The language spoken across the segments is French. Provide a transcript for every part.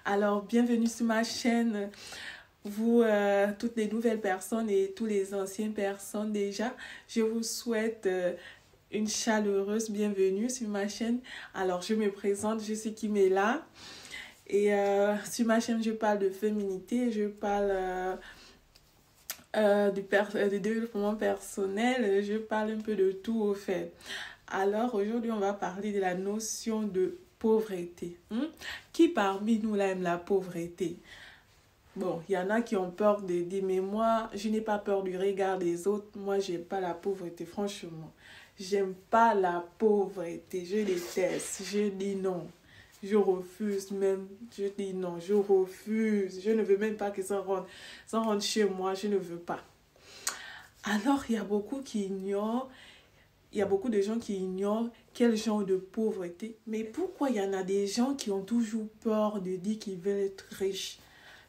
Alors bienvenue sur ma chaîne. Vous, toutes les nouvelles personnes et tous les anciennes personnes déjà, je vous souhaite une chaleureuse bienvenue sur ma chaîne. Alors je me présente, je suis Kimela et sur ma chaîne je parle de féminité, je parle du développement personnel, je parle un peu de tout au fait. Alors aujourd'hui on va parler de la notion de pauvreté. Qui parmi nous là aime la pauvreté? Bon, il y en a qui ont peur de dire, mais moi, je n'ai pas peur du regard des autres. Moi, j'aime pas la pauvreté, franchement. J'aime pas la pauvreté, je déteste, je dis non. Je refuse même, je dis non, je refuse. Je ne veux même pas que ça rentre chez moi, je ne veux pas. Alors, il y a beaucoup de gens qui ignorent quel genre de pauvreté. Mais pourquoi il y en a des gens qui ont toujours peur de dire qu'ils veulent être riches?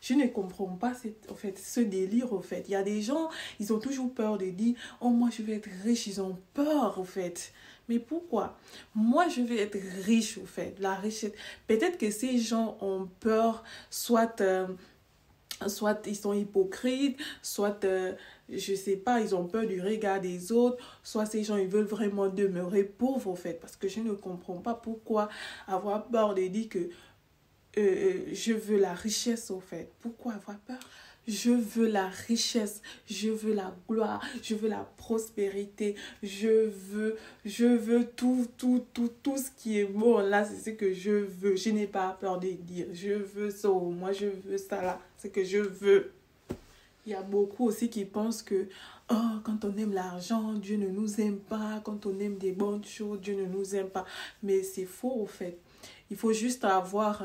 Je ne comprends pas ce délire, au fait. Il y a des gens, ils ont toujours peur de dire, oh, moi, je vais être riche. Ils ont peur, au fait. Mais pourquoi? Moi, je vais être riche, au fait. La richesse. Peut-être que ces gens ont peur, soit ils sont hypocrites, soit, je sais pas, ils ont peur du regard des autres, soit ces gens, ils veulent vraiment demeurer pauvres, au fait. Parce que je ne comprends pas pourquoi avoir peur de dire que je veux la richesse, au fait. Pourquoi avoir peur? Je veux la richesse, je veux la gloire, je veux la prospérité, je veux tout ce qui est bon. Là, c'est ce que je veux. Je n'ai pas peur de dire, je veux ça, moi je veux ça là, c'est ce que je veux. Il y a beaucoup aussi qui pensent que oh, quand on aime l'argent, Dieu ne nous aime pas. Quand on aime des bonnes choses, Dieu ne nous aime pas. Mais c'est faux, au fait. Il faut juste avoir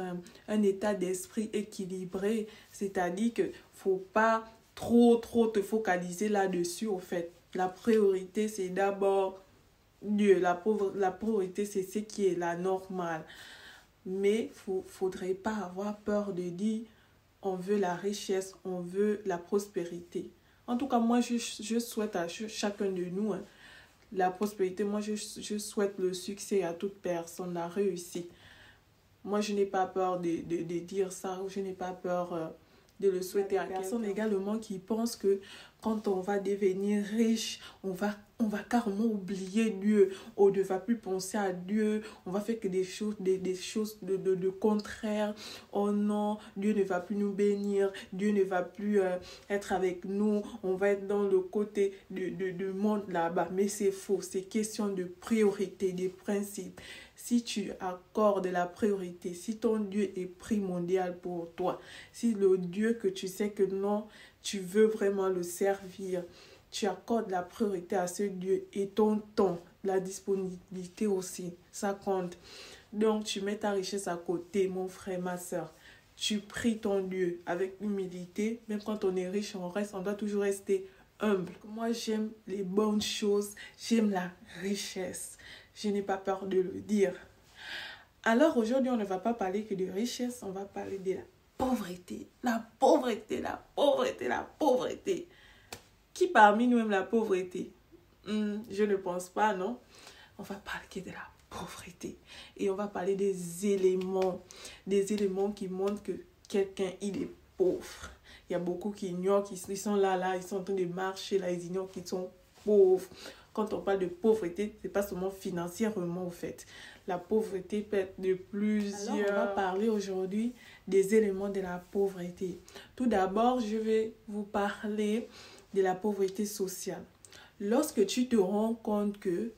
un état d'esprit équilibré. C'est-à-dire qu'il ne faut pas trop te focaliser là-dessus, au fait. La priorité, c'est d'abord Dieu. La priorité, c'est ce qui est la normale. Mais il ne faudrait pas avoir peur de dire on veut la richesse, on veut la prospérité. En tout cas, moi, je souhaite à chacun de nous la prospérité. Moi, je souhaite le succès à toute personne, la réussite. Moi, je n'ai pas peur de dire ça, ou je n'ai pas peur de le souhaiter à personne également qui pense que quand on va devenir riche, on va carrément oublier Dieu. On ne va plus penser à Dieu. On va faire que des choses de contraire. Oh non, Dieu ne va plus nous bénir. Dieu ne va plus être avec nous. On va être dans le côté du monde là-bas. Mais c'est faux. C'est question de priorité, des principes. Si tu accordes la priorité, si ton Dieu est primordial pour toi, si le Dieu que tu sais que non, tu veux vraiment le servir, tu accordes la priorité à ce Dieu et ton temps, la disponibilité aussi, ça compte. Donc, tu mets ta richesse à côté, mon frère, ma soeur. Tu pries ton Dieu avec humilité. Même quand on est riche, on doit toujours rester humble. Moi, j'aime les bonnes choses, j'aime la richesse. Je n'ai pas peur de le dire. Alors aujourd'hui, on ne va pas parler que de richesse, on va parler de la pauvreté. La pauvreté, la pauvreté, la pauvreté. Qui parmi nous aime la pauvreté? Je ne pense pas, non? On va parler que de la pauvreté. Et on va parler des éléments qui montrent que quelqu'un, il est pauvre. Il y a beaucoup qui ignorent, ils sont là, ils sont en train de marcher, là, ils ignorent qu'ils sont pauvres. Quand on parle de pauvreté, ce n'est pas seulement financièrement, en fait. La pauvreté peut être de plusieurs... Alors, on va parler aujourd'hui des éléments de la pauvreté. Tout d'abord, je vais vous parler de la pauvreté sociale. Lorsque tu te rends compte que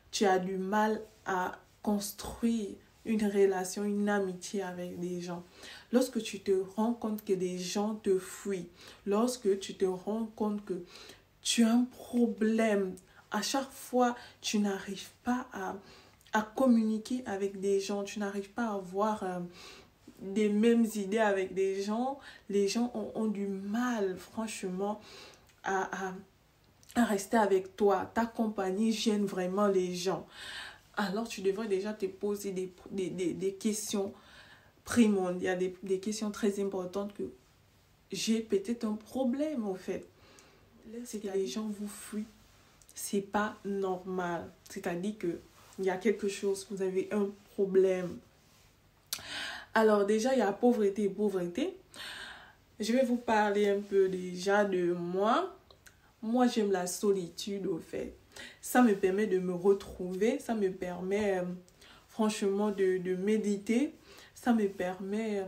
tu as du mal à construire une relation, une amitié avec des gens, lorsque tu te rends compte que des gens te fuient, lorsque tu te rends compte que tu as un problème, à chaque fois, tu n'arrives pas à communiquer avec des gens, tu n'arrives pas à avoir des mêmes idées avec des gens. Les gens ont du mal, franchement, à rester avec toi. Ta compagnie gêne vraiment les gens. Alors, tu devrais déjà te poser des questions primordiales, des questions très importantes que j'ai peut-être un problème, en fait. C'est que les gens vous fuient. C'est pas normal. C'est-à-dire que il y a quelque chose, vous avez un problème. Alors déjà, il y a pauvreté et pauvreté. Je vais vous parler un peu déjà de moi. Moi, j'aime la solitude, au fait. Ça me permet de me retrouver. Ça me permet, franchement, de méditer. Ça me permet,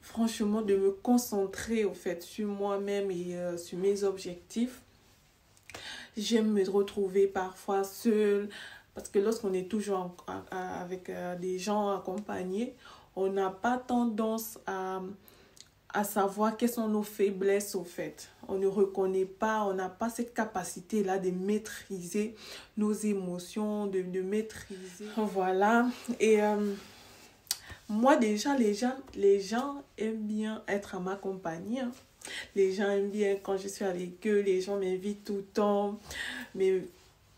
franchement, de me concentrer, au fait, sur moi-même et sur mes objectifs. J'aime me retrouver parfois seule. Parce que lorsqu'on est toujours avec des gens accompagnés, on n'a pas tendance à savoir quelles sont nos faiblesses au fait. On ne reconnaît pas, on n'a pas cette capacité-là de maîtriser nos émotions, de maîtriser. Voilà. Et moi déjà, les gens aiment bien être à ma compagnie. Hein. Les gens aiment bien quand je suis avec eux, les gens m'invitent tout le temps. Mais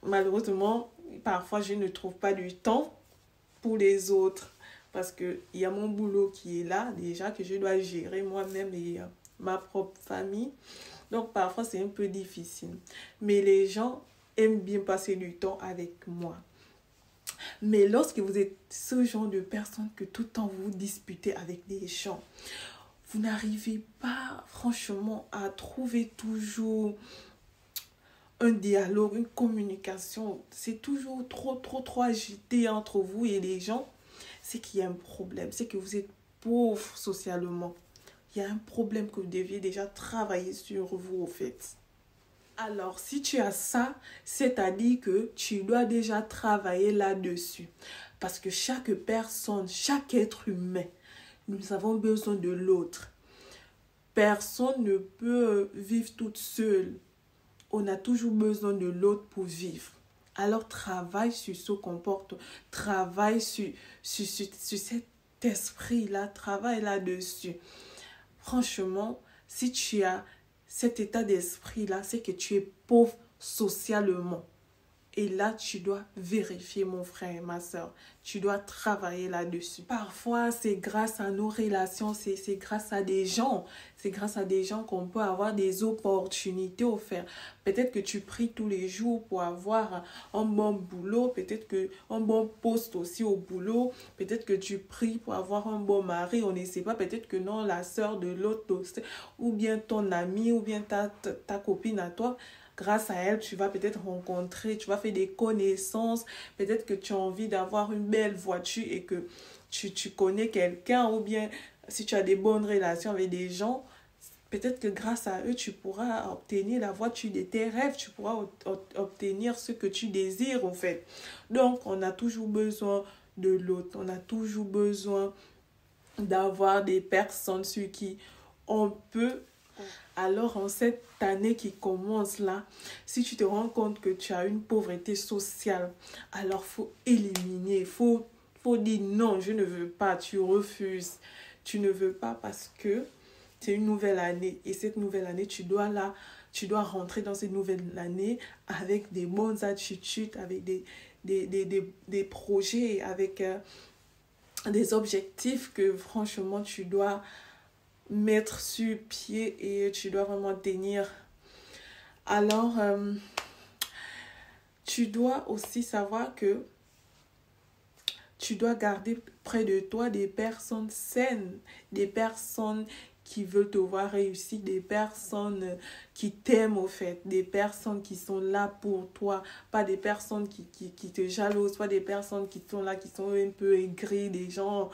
malheureusement, parfois je ne trouve pas du temps pour les autres. Parce qu'il y a mon boulot qui est là, déjà, que je dois gérer moi-même et ma propre famille. Donc, parfois, c'est un peu difficile. Mais les gens aiment bien passer du temps avec moi. Mais lorsque vous êtes ce genre de personne que tout le temps vous disputez avec des gens, vous n'arrivez pas, franchement, à trouver toujours un dialogue, une communication. C'est toujours trop agité entre vous et les gens. C'est qu'il y a un problème, c'est que vous êtes pauvre socialement. Il y a un problème que vous deviez déjà travailler sur vous, au fait. Alors, si tu as ça, c'est-à-dire que tu dois déjà travailler là-dessus. Parce que chaque personne, chaque être humain, nous avons besoin de l'autre. Personne ne peut vivre toute seule. On a toujours besoin de l'autre pour vivre. Alors, travaille sur ce comportement, travaille sur cet esprit-là, travaille là-dessus. Franchement, si tu as cet état d'esprit-là, c'est que tu es pauvre socialement. Et là, tu dois vérifier, mon frère et ma soeur. Tu dois travailler là-dessus. Parfois, c'est grâce à nos relations, c'est grâce à des gens. C'est grâce à des gens qu'on peut avoir des opportunités offertes. Peut-être que tu pries tous les jours pour avoir un bon boulot. Peut-être qu'un bon poste aussi au boulot. Peut-être que tu pries pour avoir un bon mari. On ne sait pas. Peut-être que non, la soeur de l'autre, ou bien ton ami, ou bien ta copine à toi. Grâce à elle, tu vas peut-être rencontrer, tu vas faire des connaissances. Peut-être que tu as envie d'avoir une belle voiture et que tu connais quelqu'un. Ou bien, si tu as des bonnes relations avec des gens, peut-être que grâce à eux, tu pourras obtenir la voiture de tes rêves. Tu pourras obtenir ce que tu désires, en fait. Donc, on a toujours besoin de l'autre. On a toujours besoin d'avoir des personnes sur qui on peut... Alors, en cette année qui commence là, si tu te rends compte que tu as une pauvreté sociale, alors il faut éliminer, il faut dire non, je ne veux pas, tu refuses. Tu ne veux pas parce que c'est une nouvelle année. Et cette nouvelle année, tu dois rentrer dans cette nouvelle année avec des bonnes attitudes, avec des projets, avec des objectifs que franchement tu dois mettre sur pied et tu dois vraiment tenir. Alors, tu dois aussi savoir que tu dois garder près de toi des personnes saines, des personnes qui veulent te voir réussir, des personnes qui t'aiment au fait, des personnes qui sont là pour toi, pas des personnes qui te jalousent, pas des personnes qui sont là, qui sont un peu aigries, des gens.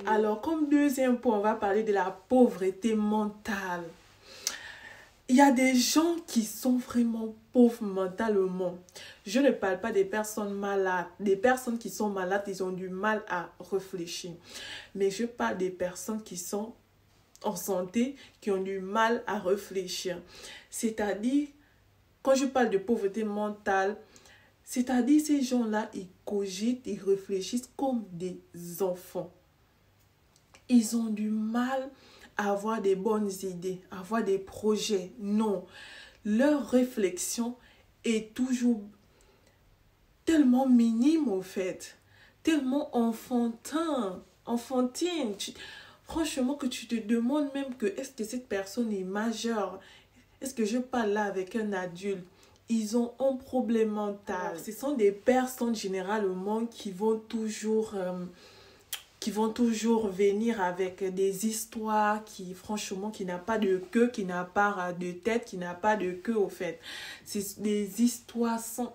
Alors, comme deuxième point, on va parler de la pauvreté mentale. Il y a des gens qui sont vraiment pauvres mentalement. Je ne parle pas des personnes malades. Des personnes qui sont malades, ils ont du mal à réfléchir. Mais je parle des personnes qui sont en santé, qui ont du mal à réfléchir. C'est-à-dire, quand je parle de pauvreté mentale, c'est-à-dire ces gens-là, ils cogitent, ils réfléchissent comme des enfants. Ils ont du mal à avoir des bonnes idées, à avoir des projets. Non, leur réflexion est toujours tellement minime en fait, tellement enfantine. Franchement, que tu te demandes même que est-ce que cette personne est majeure? Est-ce que je parle là avec un adulte? Ils ont un problème mental. Ce sont des personnes généralement qui vont toujours qui vont toujours venir avec des histoires qui, franchement, qui n'a pas de queue, qui n'a pas de tête, qui n'a pas de queue, au fait. C'est des histoires sans...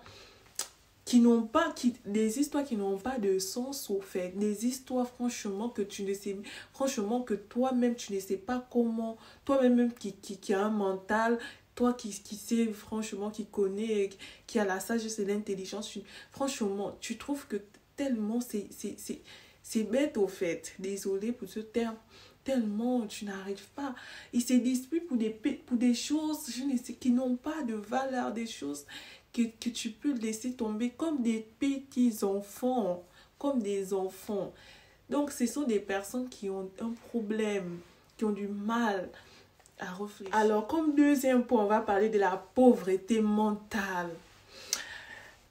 des histoires qui n'ont pas de sens, au fait. Des histoires, franchement, que tu ne sais... Franchement, que toi-même, tu ne sais pas comment... Toi-même qui a un mental... Toi qui sais, franchement, qui connaît, qui a la sagesse et l'intelligence, franchement, tu trouves que tellement c'est bête, au fait. Désolée pour ce terme. Tellement tu n'arrives pas. Ils se disputent pour des choses, je ne sais, qui n'ont pas de valeur, des choses que tu peux laisser tomber comme des petits enfants, comme des enfants. Donc, ce sont des personnes qui ont un problème, qui ont du mal à réfléchir. Alors, comme deuxième point, on va parler de la pauvreté mentale.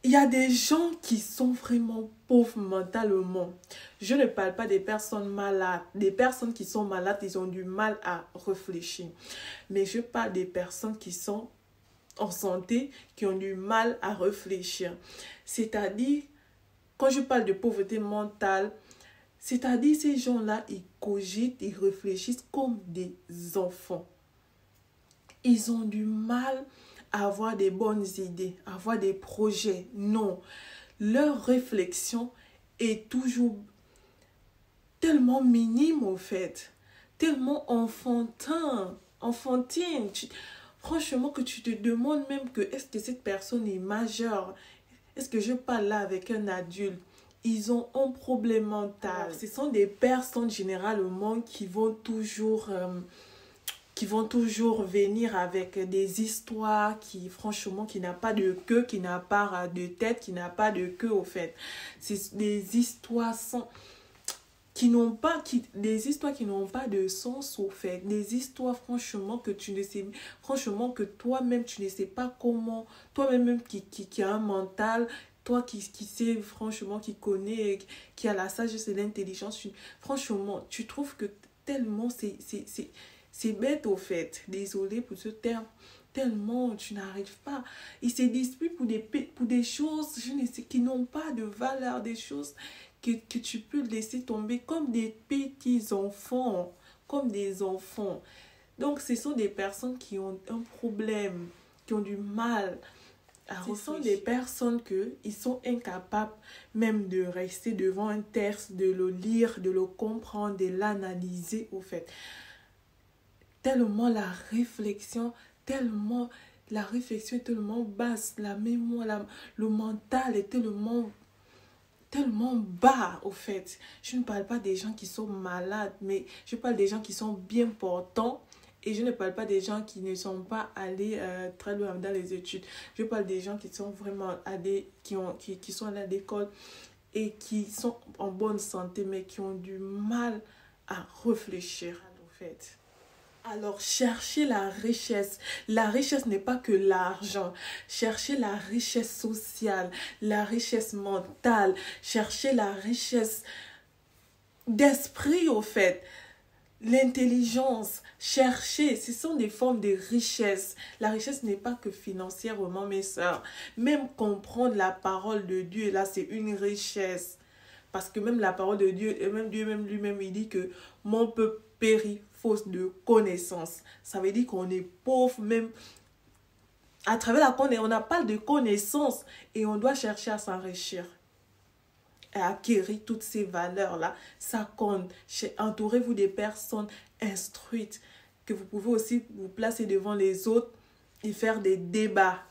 Il y a des gens qui sont vraiment pauvres mentalement. Je ne parle pas des personnes malades. Des personnes qui sont malades, ils ont du mal à réfléchir. Mais je parle des personnes qui sont en santé, qui ont du mal à réfléchir. C'est-à-dire, quand je parle de pauvreté mentale, c'est-à-dire ces gens-là, ils cogitent, ils réfléchissent comme des enfants. Ils ont du mal à avoir des bonnes idées, à avoir des projets. Non. Leur réflexion est toujours tellement minime, au fait. Tellement enfantine. Franchement, que tu te demandes même que est-ce que cette personne est majeure? Est-ce que je parle là avec un adulte? Ils ont un problème mental. Ce sont des personnes généralement qui vont toujours venir avec des histoires qui, franchement, qui n'a pas de queue, qui n'a pas de tête, qui n'a pas de queue, au fait. C'est des histoires des histoires qui n'ont pas de sens, au fait. Des histoires, franchement, que tu ne sais, franchement, que toi-même, tu ne sais pas comment, toi-même qui a un mental, toi qui sais, franchement, qui connaît, qui a la sagesse et l'intelligence, franchement, tu trouves que tellement c'est bête, au fait. Désolée pour ce terme. Tellement tu n'arrives pas. Ils se disputent pour des choses, je ne sais, qui n'ont pas de valeur, des choses que tu peux laisser tomber comme des petits enfants, comme des enfants. Donc, ce sont des personnes qui ont un problème, qui ont du mal à réfléchir. Ce sont des personnes ils sont incapables même de rester devant un texte, de le lire, de le comprendre, de l'analyser, au fait. Tellement la réflexion est tellement basse, la mémoire, le mental est tellement bas, au fait. Je ne parle pas des gens qui sont malades, mais je parle des gens qui sont bien portants, et je ne parle pas des gens qui ne sont pas allés très loin dans les études. Je parle des gens qui sont vraiment allés, qui sont allés à l'école et qui sont en bonne santé, mais qui ont du mal à réfléchir, au fait. Alors, cherchez la richesse. La richesse n'est pas que l'argent. Cherchez la richesse sociale, la richesse mentale. Cherchez la richesse d'esprit, au fait. L'intelligence. Cherchez. Ce sont des formes de richesse. La richesse n'est pas que financièrement, mes sœurs. Même comprendre la parole de Dieu, là, c'est une richesse. Parce que même la parole de Dieu, et même Dieu même lui-même, il dit que mon peuple périt faute de connaissance. Ça veut dire qu'on est pauvre même à travers la connaissance. On n'a pas de connaissance et on doit chercher à s'enrichir et acquérir toutes ces valeurs-là. Ça compte. Entourez-vous des personnes instruites que vous pouvez aussi vous placer devant les autres et faire des débats.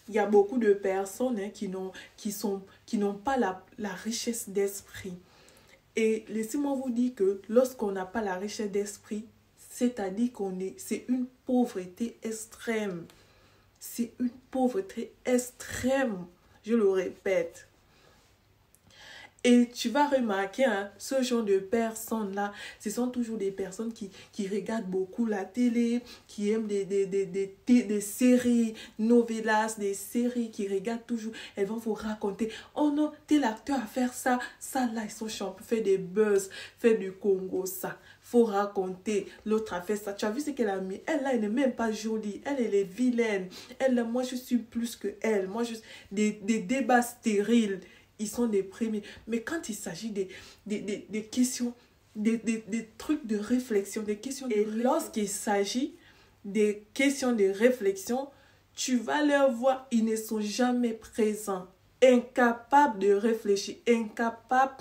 Il y a beaucoup de personnes qui n'ont pas la richesse d'esprit. Et laissez-moi vous dire que lorsqu'on n'a pas la richesse d'esprit, c'est-à-dire c'est une pauvreté extrême. C'est une pauvreté extrême, je le répète. Et tu vas remarquer, ce genre de personnes-là, ce sont toujours des personnes qui regardent beaucoup la télé, qui aiment des séries, novelas, des séries, qui regardent toujours. Elles vont vous raconter, oh non, tel acteur a fait ça, ça là, ils sont champions, fait des buzz, fait du Congo, ça. Faut raconter, l'autre a fait ça. Tu as vu ce qu'elle a mis? Elle là, elle n'est même pas jolie, elle est vilaine. Elle là, moi je suis plus que elle. Moi, des débats stériles. ils sont déprimés. Mais quand il s'agit des questions, des trucs de réflexion, des questions de réflexion. Et lorsqu'il s'agit des questions de réflexion, tu vas leur voir, ils ne sont jamais présents, incapables de réfléchir, incapables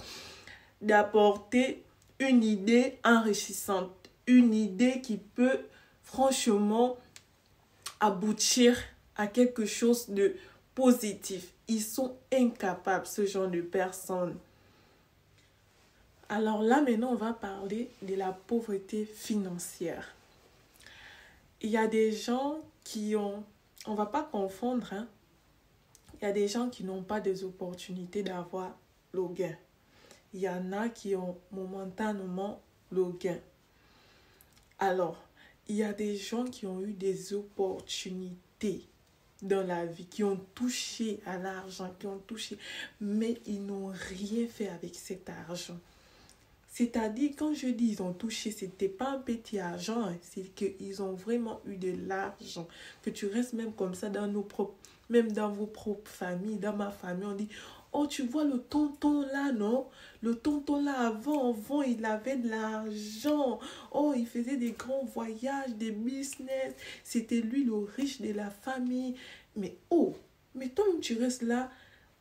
d'apporter une idée enrichissante, une idée qui peut franchement aboutir à quelque chose de positif. Ils sont incapables, ce genre de personnes. Alors là, maintenant, on va parler de la pauvreté financière. Il y a des gens qui ont... On ne va pas confondre, hein. Il y a des gens qui n'ont pas des opportunités d'avoir le gain. Il y en a qui ont momentanément le gain. Alors, il y a des gens qui ont eu des opportunités dans la vie, qui ont touché à l'argent, mais ils n'ont rien fait avec cet argent. C'est-à-dire, quand je dis ils ont touché, ce n'était pas un petit argent, hein, c'est qu'ils ont vraiment eu de l'argent. Que tu restes même comme ça même dans vos propres familles, dans ma famille, on dit, oh, tu vois le tonton là, non? Le tonton là, avant, il avait de l'argent. Oh, il faisait des grands voyages, des business. C'était lui le riche de la famille. Mais oh, mais toi, tu restes là,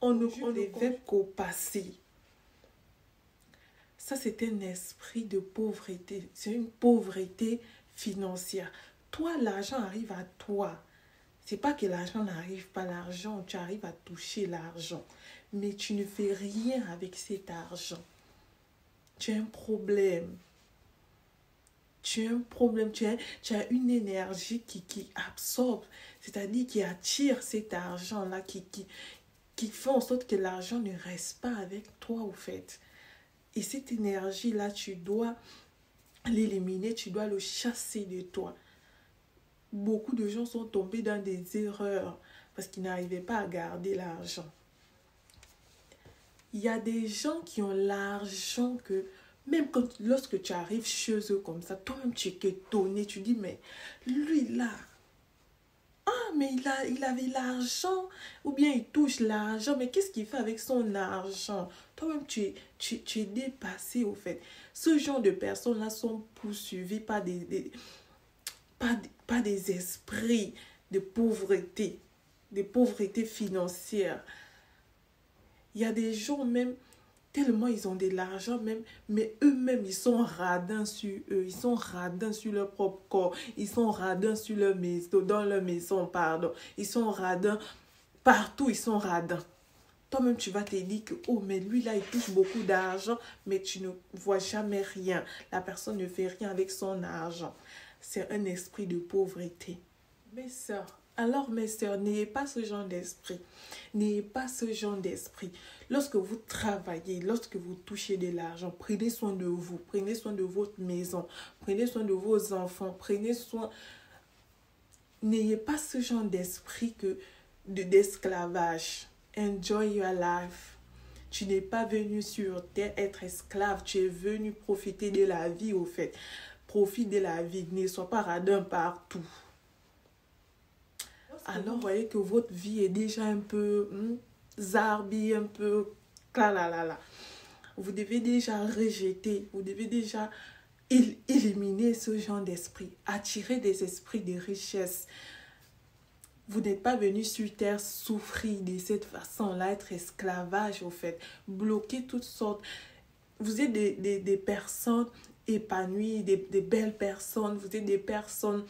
on ne fait qu'au passé. Ça, c'est un esprit de pauvreté. C'est une pauvreté financière. Toi, l'argent arrive à toi. C'est pas que l'argent n'arrive pas, l'argent, tu arrives à toucher l'argent. Mais tu ne fais rien avec cet argent. Tu as un problème. Tu as un problème. Tu as une énergie qui absorbe, c'est-à-dire qui attire cet argent-là, qui fait en sorte que l'argent ne reste pas avec toi, au fait. Et cette énergie-là, tu dois l'éliminer, tu dois le chasser de toi. Beaucoup de gens sont tombés dans des erreurs parce qu'ils n'arrivaient pas à garder l'argent. Il y a des gens qui ont l'argent que, même lorsque tu arrives chez eux comme ça, toi-même tu es étonné, tu dis, mais lui là, mais il avait l'argent, ou bien il touche l'argent, mais qu'est-ce qu'il fait avec son argent? Toi-même, tu es dépassé, au fait. Ce genre de personnes-là sont poursuivies par des esprits de pauvreté financière. Il y a des gens même, tellement ils ont de l'argent même, mais eux-mêmes, ils sont radins sur eux. Ils sont radins sur leur propre corps. Ils sont radins sur leur maison, dans leur maison, pardon. Ils sont radins partout, ils sont radins. Toi-même, tu vas te dire que, oh, mais lui, là, il touche beaucoup d'argent, mais tu ne vois jamais rien. La personne ne fait rien avec son argent. C'est un esprit de pauvreté. Mes sœurs, alors mes sœurs, n'ayez pas ce genre d'esprit. N'ayez pas ce genre d'esprit. Lorsque vous travaillez, lorsque vous touchez de l'argent, prenez soin de vous. Prenez soin de votre maison. Prenez soin de vos enfants. Prenez soin... N'ayez pas ce genre d'esprit d'esclavage. Enjoy your life. Tu n'es pas venu sur terre être esclave. Tu es venu profiter de la vie, au fait. Profite de la vie. Ne sois pas radin partout. Alors, vous voyez que votre vie est déjà un peu zarbi, un peu là. Vous devez déjà rejeter, vous devez déjà éliminer ce genre d'esprit. Attirer des esprits de richesse. Vous n'êtes pas venu sur terre souffrir de cette façon-là, être esclavage, au fait. Bloquer toutes sortes. Vous êtes des personnes épanouies, des belles personnes. Vous êtes des personnes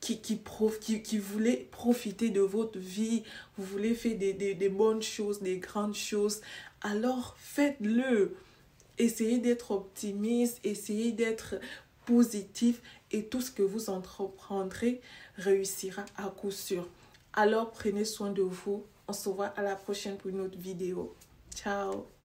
qui voulez profiter de votre vie, vous voulez faire des bonnes choses, des grandes choses, alors faites-le. Essayez d'être optimiste, essayez d'être positif et tout ce que vous entreprendrez réussira à coup sûr. Alors prenez soin de vous. On se voit à la prochaine pour une autre vidéo. Ciao!